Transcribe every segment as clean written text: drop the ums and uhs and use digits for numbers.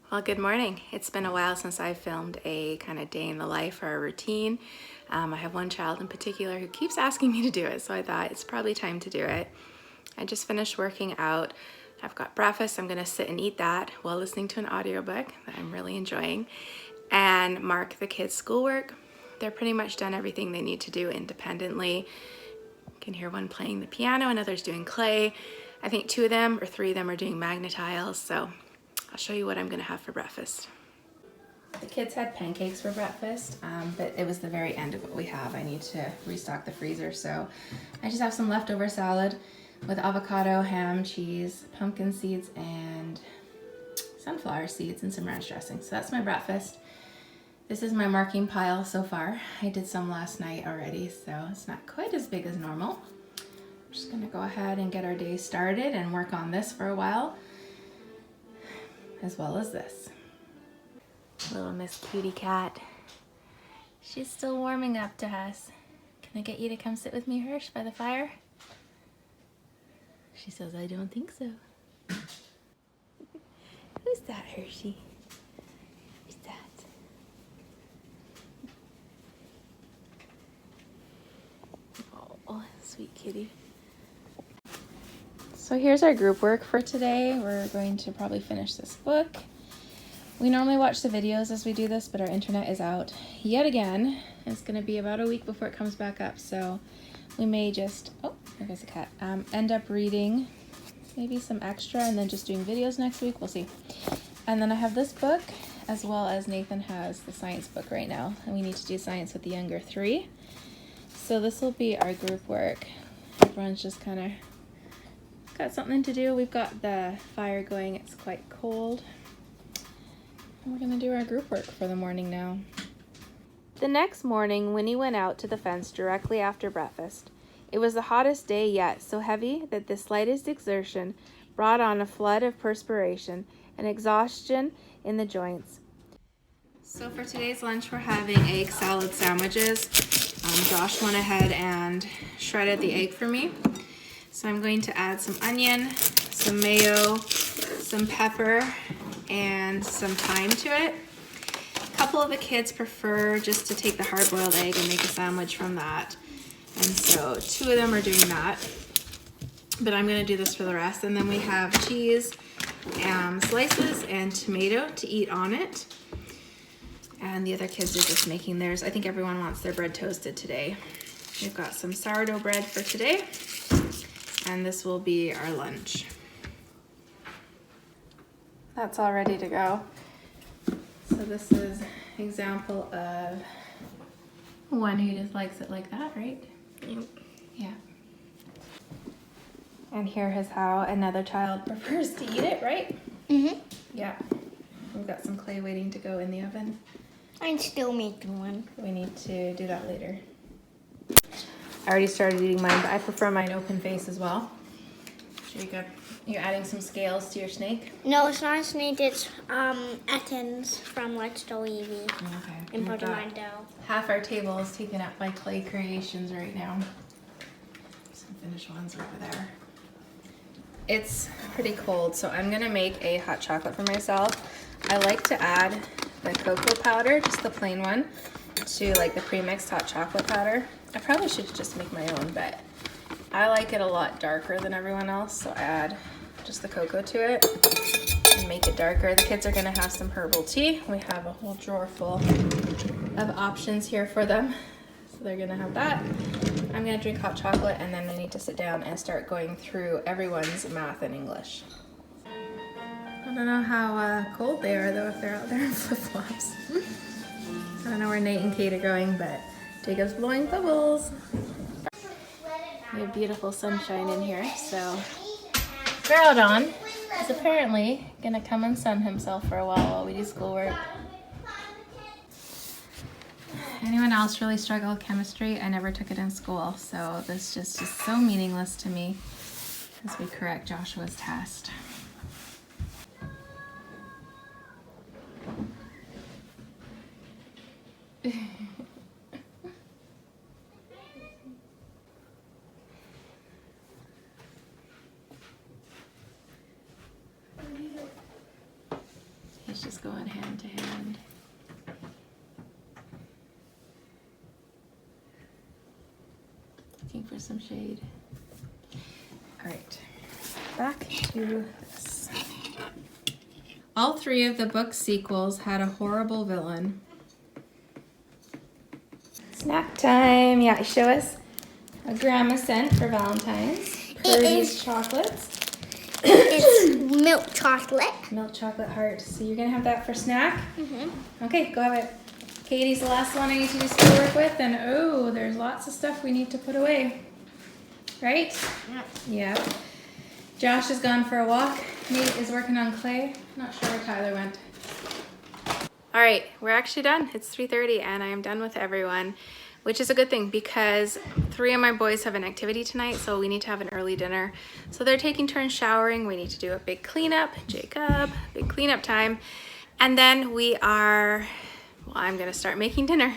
Well, good morning. It's been a while since I filmed a kind of day in the life or a routine. I have one child in particular who keeps asking me to do it, so I thought it's probably time to do it. I just finished working out. I've got breakfast. I'm going to sit and eat that while listening to an audiobook that I'm really enjoying and mark the kids' schoolwork. They're pretty much done everything they need to do independently. You can hear one playing the piano, another's doing clay. I think 2 of them or 3 of them are doing magnetiles, so I'll show you what I'm gonna have for breakfast. The kids had pancakes for breakfast, but it was the very end of what we have. I need to restock the freezer, so I just have some leftover salad with avocado, ham, cheese, pumpkin seeds, and sunflower seeds, and some ranch dressing. So that's my breakfast. This is my marking pile so far. I did some last night already, so it's not quite as big as normal. I'm just gonna go ahead and get our day started and work on this for a while, as well as this. Little Miss Cutie Cat. She's still warming up to us. Can I get you to come sit with me, Hirsch, by the fire? She says, I don't think so. Who's that, Hershey? Who's that? Oh, sweet kitty. So here's our group work for today. We're going to probably finish this book. We normally watch the videos as we do this, but our internet is out yet again. It's going to be about a week before it comes back up, so we may just, oh, there goes a cat, end up reading maybe some extra and then just doing videos next week. We'll see. And then I have this book, as well as Nathan has the science book right now, and we need to do science with the younger 3. So this will be our group work. Everyone's just kind of got something to do. We've got the fire going. It's quite cold. And we're going to do our group work for the morning now. The next morning, Winnie went out to the fence directly after breakfast. It was the hottest day yet, so heavy that the slightest exertion brought on a flood of perspiration and exhaustion in the joints. So for today's lunch, we're having egg salad sandwiches. Josh went ahead and shredded the egg for me. So I'm going to add some onion, some mayo, some pepper, and some thyme to it. A couple of the kids prefer just to take the hard-boiled egg and make a sandwich from that. And so 2 of them are doing that. But I'm going to do this for the rest. And then we have cheese, slices, and tomato to eat on it. And the other kids are just making theirs. I think everyone wants their bread toasted today. We've got some sourdough bread for today. And this will be our lunch. That's all ready to go. So this is an example of one who just likes it like that, right? Yep. Yeah. And here is how another child prefers to eat it, right? Mm-hmm. Yeah. We've got some clay waiting to go in the oven. I'm still making one. We need to do that later. I already started eating mine, but I prefer mine open face as well. Jacob, you're adding some scales to your snake? No, it's not a snake. It's Athens from Let's Go Evie Okay. in Portland. Half our table is taken up by clay creations right now. Some finished ones over there. It's pretty cold, so I'm gonna make a hot chocolate for myself. I like to add the cocoa powder, just the plain one, to like the pre-mixed hot chocolate powder. I probably should just make my own, but I like it a lot darker than everyone else, so I add just the cocoa to it and make it darker. The kids are gonna have some herbal tea. We have a whole drawer full of options here for them, so they're gonna have that. I'm gonna drink hot chocolate, and then I need to sit down and start going through everyone's math and English. I don't know how cold they are though if they're out there in flip-flops. I don't know where Nate and Kate are going, but Jacob's blowing bubbles. We have beautiful sunshine in here, so Groudon is apparently gonna come and sun himself for a while we do schoolwork. Anyone else really struggle with chemistry? I never took it in school, so this just is so meaningless to me as we correct Joshua's test. just going hand to hand. Looking for some shade. All right, back to this. All three of the book sequels had a horrible villain. Snack time. Yeah, show us a grandma sent for Valentine's. Purdy's chocolates. It's milk chocolate. Milk chocolate heart. So you're gonna have that for snack? Mm-hmm. Okay, go have it. Katie's the last one I need to do schoolwork with, and oh, there's lots of stuff we need to put away. Right? Yeah. Josh has gone for a walk. Nate is working on clay. Not sure where Tyler went. All right, we're actually done. It's 3:30 and I am done with everyone, which is a good thing because 3 of my boys have an activity tonight, so we need to have an early dinner. So they're taking turns showering. We need to do a big cleanup. Jacob, big cleanup time. And then I'm gonna start making dinner.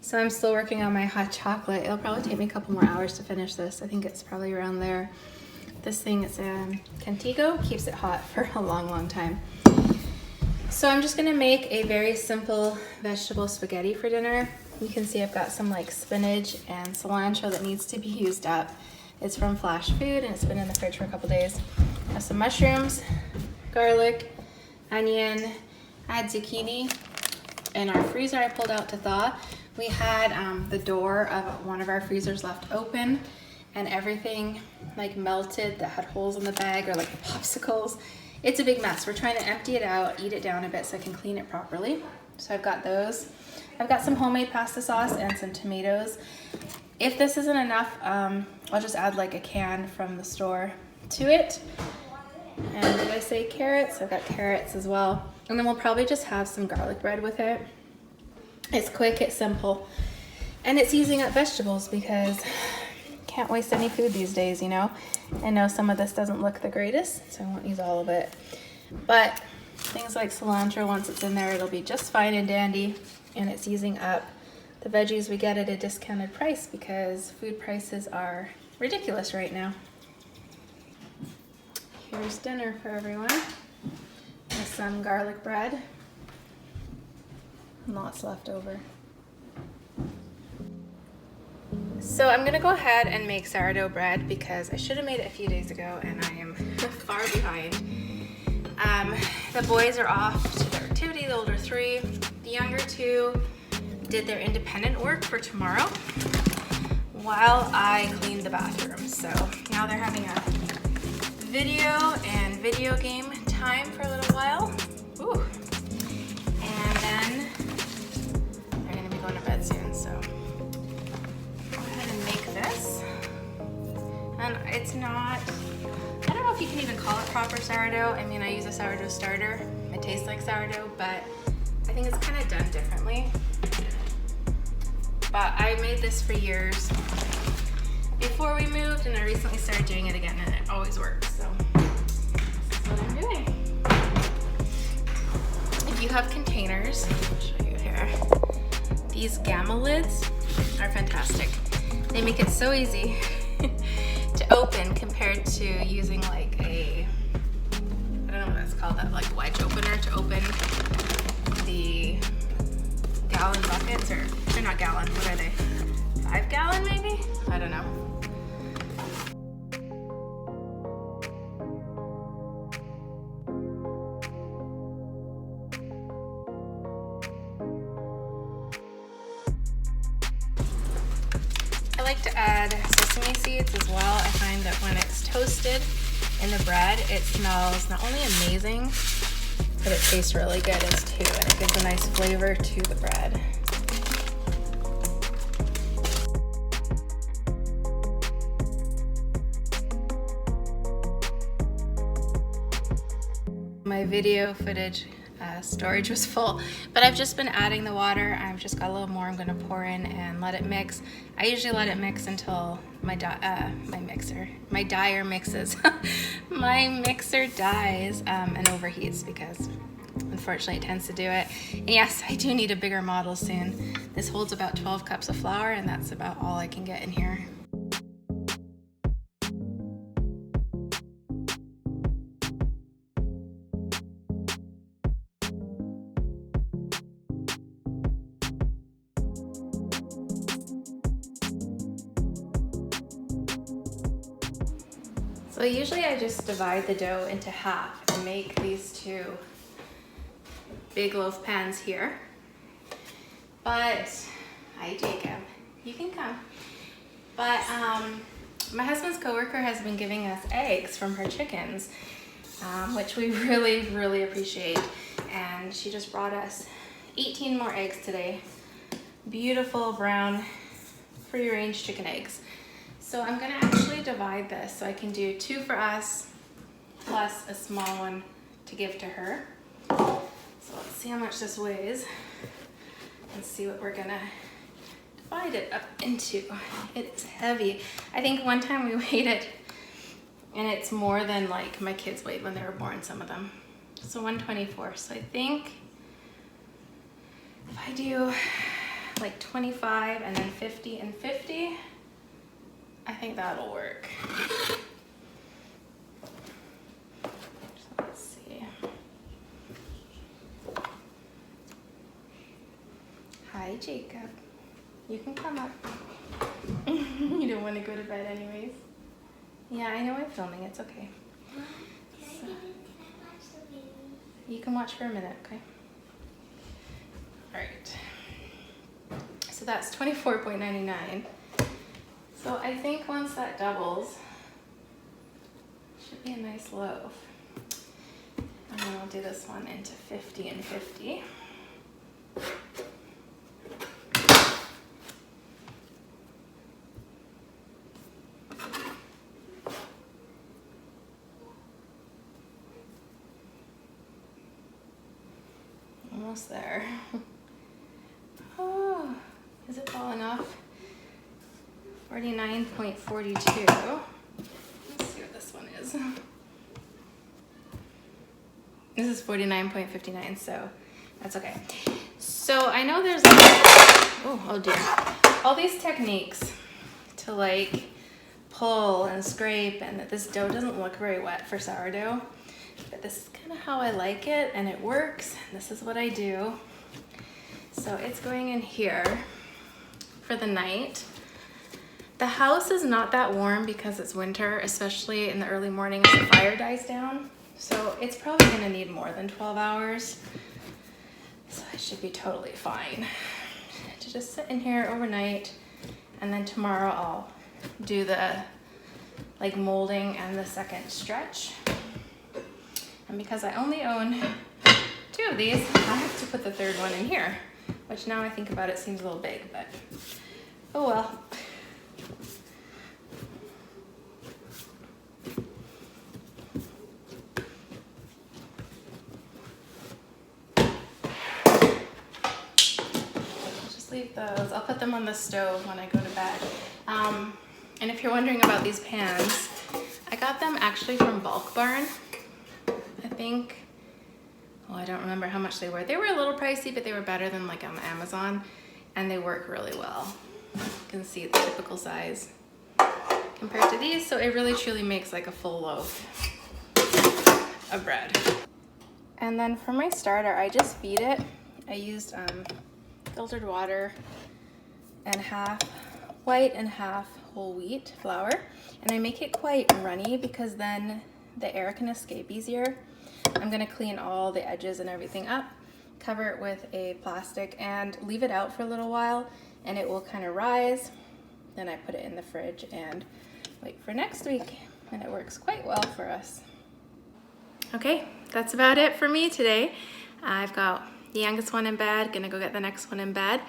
So I'm still working on my hot chocolate. It'll probably take me a couple more hours to finish this. I think it's probably around there. This thing is Contigo, keeps it hot for a long, long time. So I'm just gonna make a very simple vegetable spaghetti for dinner. You can see I've got some like spinach and cilantro that needs to be used up. It's from Flash Food and it's been in the fridge for a couple days. I have some mushrooms, garlic, onion, I had zucchini. In our freezer I pulled out to thaw. We had the door of one of our freezers left open and everything like melted that had holes in the bag or like popsicles. It's a big mess. We're trying to empty it out, eat it down a bit so I can clean it properly. So I've got those. I've got some homemade pasta sauce and some tomatoes. If this isn't enough, I'll just add like a can from the store to it. And did I say carrots? I've got carrots as well. And then we'll probably just have some garlic bread with it. It's quick, it's simple, and it's using up vegetables because can't waste any food these days, you know? I know some of this doesn't look the greatest, so I won't use all of it. But things like cilantro, once it's in there, it'll be just fine and dandy, and it's using up the veggies we get at a discounted price because food prices are ridiculous right now. Here's dinner for everyone with some garlic bread. Lots left over. So I'm gonna go ahead and make sourdough bread because I should have made it a few days ago and I am far behind. The boys are off to their activity, the older 3. The younger 2 did their independent work for tomorrow while I cleaned the bathroom. So now they're having a video game time for a little while. Ooh. And then they're gonna be going to bed soon, so go ahead and make this. And it's not, I don't know if you can even call it proper sourdough. I mean, I use a sourdough starter. It tastes like sourdough, but I think it's kind of done differently. But I made this for years before we moved, and I recently started doing it again, and it always works, so this is what I'm doing. If you have containers, I'll show you here. These gamma lids are fantastic. They make it so easy to open compared to using like a, I don't know what that's called, that like wedge opener to open the gallon buckets, or they're not gallon, what are they? 5 gallon maybe? I don't know. I like to add sesame seeds as well. I find that when it's toasted in the bread, it smells not only amazing, but it tastes really good as too, and it gives a nice flavor to the bread. My video footage storage was full, but I've just been adding the water. I've just got a little more I'm going to pour in and let it mix. I usually let it mix until my dyer mixes. My mixer dies and overheats because unfortunately it tends to do it. And yes, I do need a bigger model soon. This holds about 12 cups of flour and that's about all I can get in here. So usually I just divide the dough into half and make these two big loaf pans here. But, hi Jacob, you can come. But my husband's coworker has been giving us eggs from her chickens, which we really, really appreciate. And she just brought us 18 more eggs today. Beautiful brown free-range chicken eggs. So I'm gonna actually divide this so I can do 2 for us plus a small one to give to her. So let's see how much this weighs and see what we're gonna divide it up into. It is heavy. I think one time we weighed it and it's more than like my kids weighed when they were born, some of them. So 124. So I think if I do like 25 and then 50 and 50, I think that'll work. So let's see. Hi, Jacob. You can come up. You don't want to go to bed anyways. Yeah, I know I'm filming. It's okay. So, you can watch for a minute, okay? All right. So that's 24.99. So I think once that doubles, should be a nice loaf. And then I'll do this one into 50 and 50. Almost there. Oh, is it falling off? 49.42. Let's see what this one is. This is 49.59, so that's okay. So I know there's oh dear, all these techniques to like pull and scrape, and that this dough doesn't look very wet for sourdough, but this is kind of how I like it, and it works. This is what I do. So it's going in here for the night. The house is not that warm because it's winter, especially in the early morning as the fire dies down. So it's probably gonna need more than 12 hours. So it should be totally fine to just sit in here overnight, and then tomorrow I'll do the like molding and the second stretch. And because I only own 2 of these, I have to put the third one in here, which now I think about it seems a little big, but oh well. Leave those. I'll put them on the stove when I go to bed. And if you're wondering about these pans, I got them actually from Bulk Barn. I think, well, I don't remember how much they were. They were a little pricey, but they were better than like on Amazon, and they work really well. You can see the typical size compared to these, so it really truly makes like a full loaf of bread. And then for my starter, I just feed it. I used filtered water and half white and half whole wheat flour, and I make it quite runny because then the air can escape easier. I'm gonna clean all the edges and everything up, cover it with a plastic, and leave it out for a little while, and it will kind of rise. Then I put it in the fridge and wait for next week, and it works quite well for us. Okay, that's about it for me today. I've got the youngest one in bed, gonna go get the next one in bed.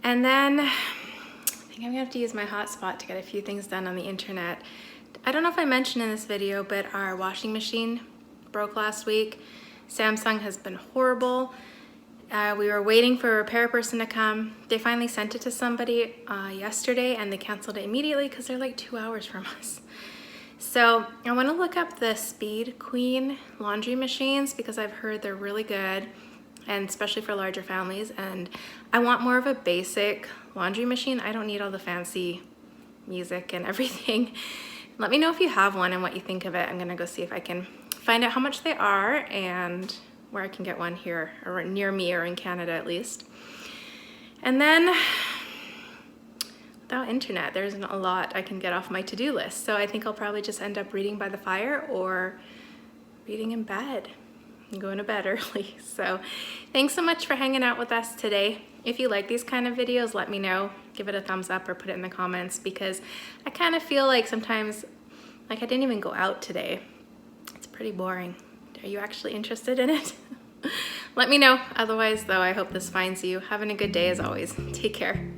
And then I think I'm gonna have to use my hotspot to get a few things done on the internet. I don't know if I mentioned in this video, but our washing machine broke last week. Samsung has been horrible. We were waiting for a repair person to come. They finally sent it to somebody yesterday, and they canceled it immediately because they're like 2 hours from us. So I wanna look up the Speed Queen laundry machines because I've heard they're really good, and especially for larger families, and I want more of a basic laundry machine. I don't need all the fancy music and everything. Let me know if you have one and what you think of it. I'm gonna go see if I can find out how much they are and where I can get one here or near me or in Canada at least. And then without internet, there isn't a lot I can get off my to-do list. So I think I'll probably just end up reading by the fire or reading in bed and going to bed early. So thanks so much for hanging out with us today. If you like these kind of videos, let me know. Give it a thumbs up or put it in the comments, because I kind of feel like sometimes, like I didn't even go out today. It's pretty boring. Are you actually interested in it? Let me know. Otherwise though, I hope this finds you. Having a good day as always. Take care.